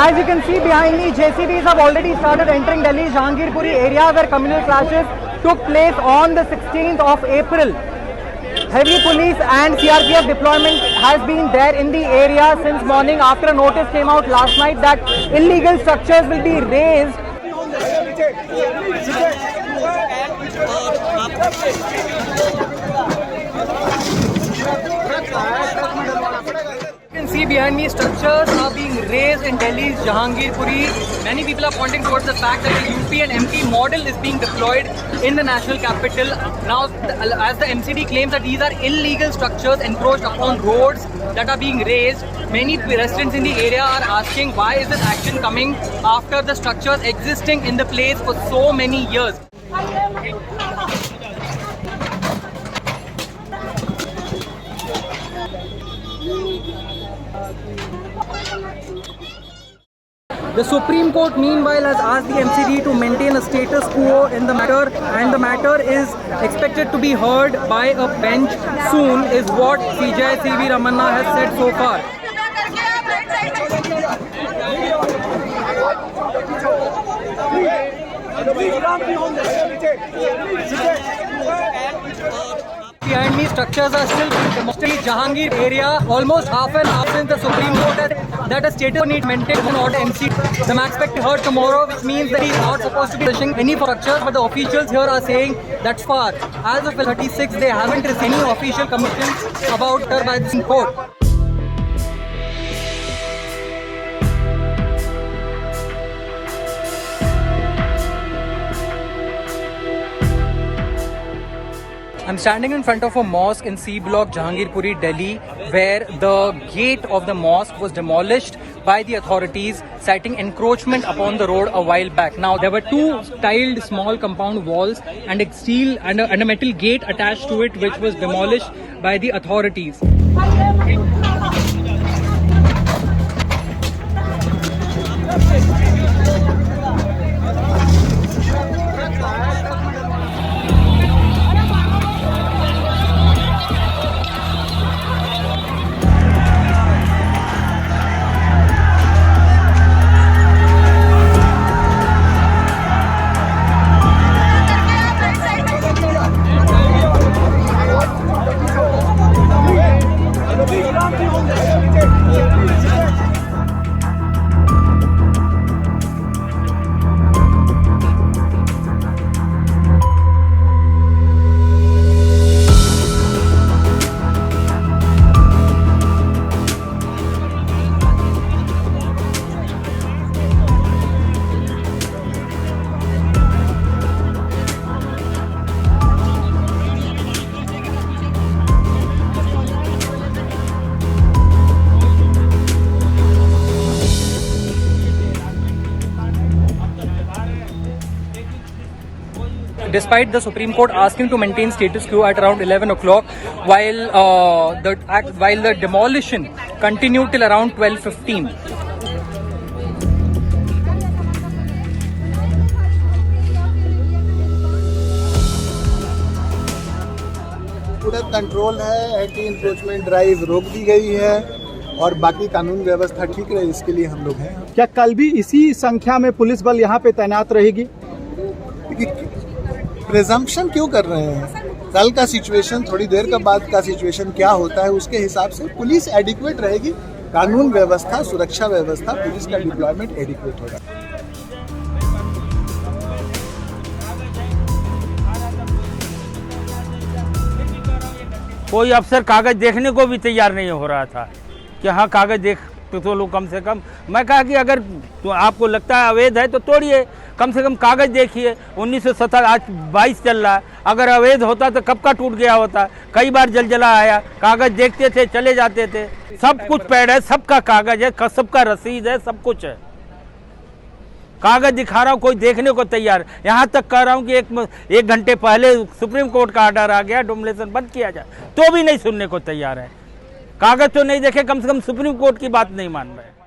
As you can see behind me, JCBs have already started entering Delhi's Jahangirpuri area where communal clashes took place on the 16th of April. Heavy police and CRPF deployment has been there in the area since morning after a notice came out last night that illegal structures will be razed. You can see behind me structures are being razed in Delhi's Jahangirpuri. Many people are pointing towards the fact that the UP and MP model is being deployed in the national capital. Now, as the MCD claims that these are illegal structures encroached upon roads that are being razed, many residents in the area are asking why is this action coming after the structures existing in the place for so many years. The Supreme Court meanwhile has asked the MCD to maintain a status quo in the matter, and the matter is expected to be heard by a bench soon, is what CJI CV Ramanna has said so far. Behind me, structures are still mostly Jahangir area. Almost half an hour since the Supreme Court that a status need maintained an order MC. The max expect to heard tomorrow, which means that he is not supposed to be pushing any structures. But the officials here are saying that's far. As of 36, they haven't received any official commitments about her by the court. I'm standing in front of a mosque in C Block, Jahangirpuri, Delhi, where the gate of the mosque was demolished by the authorities, citing encroachment upon the road a while back. Now, there were two tiled small compound walls and a steel and a metal gate attached to it, which was demolished by the authorities. Despite the Supreme Court asking to maintain status quo at around 11 o'clock, while the demolition continued till around 12:15. पूरा control है, anti encroachment drive रोक दी गई है और बाकी कानून व्यवस्था ठीक रहे, इसके लिए हम लोग हैं। क्या कल भी इसी संख्या में पुलिस बल यहाँ पे तैनात रहेगी? प्रिजम्पशन क्यों कर रहे हैं? कल का सिचुएशन, थोड़ी देर के बाद का सिचुएशन क्या होता है, उसके हिसाब से पुलिस एडिक्वेट रहेगी। कानून व्यवस्था, सुरक्षा व्यवस्था, पुलिस का डिप्लॉयमेंट एडिक्वेट होगा। कोई अफसर कागज देखने को भी तैयार नहीं हो रहा था कि हाँ कागज देख तो लो कम से कम। मैं कहा कि अगर तो आपको लगता है अवैध है तो तोड़िए, कम से कम कागज देखिए। 1970 आज 22 चल रहा है, अगर अवैध होता तो कब का टूट गया होता। कई बार जलजला आया, कागज देखते थे चले जाते थे। सब कुछ पैड है, सबका कागज है, सबका रसीद है, सब कुछ है। कागज दिखा रहा हूँ, कोई देखने को तैयार। यहाँ तक कह रहा हूँ कि एक घंटे पहले सुप्रीम कोर्ट का आर्डर आ गया डोमिनेशन बंद किया जाए, तो भी नहीं सुनने को तैयार है। कागज तो नहीं देखे, कम से कम सुप्रीम कोर्ट की बात नहीं मान रहे।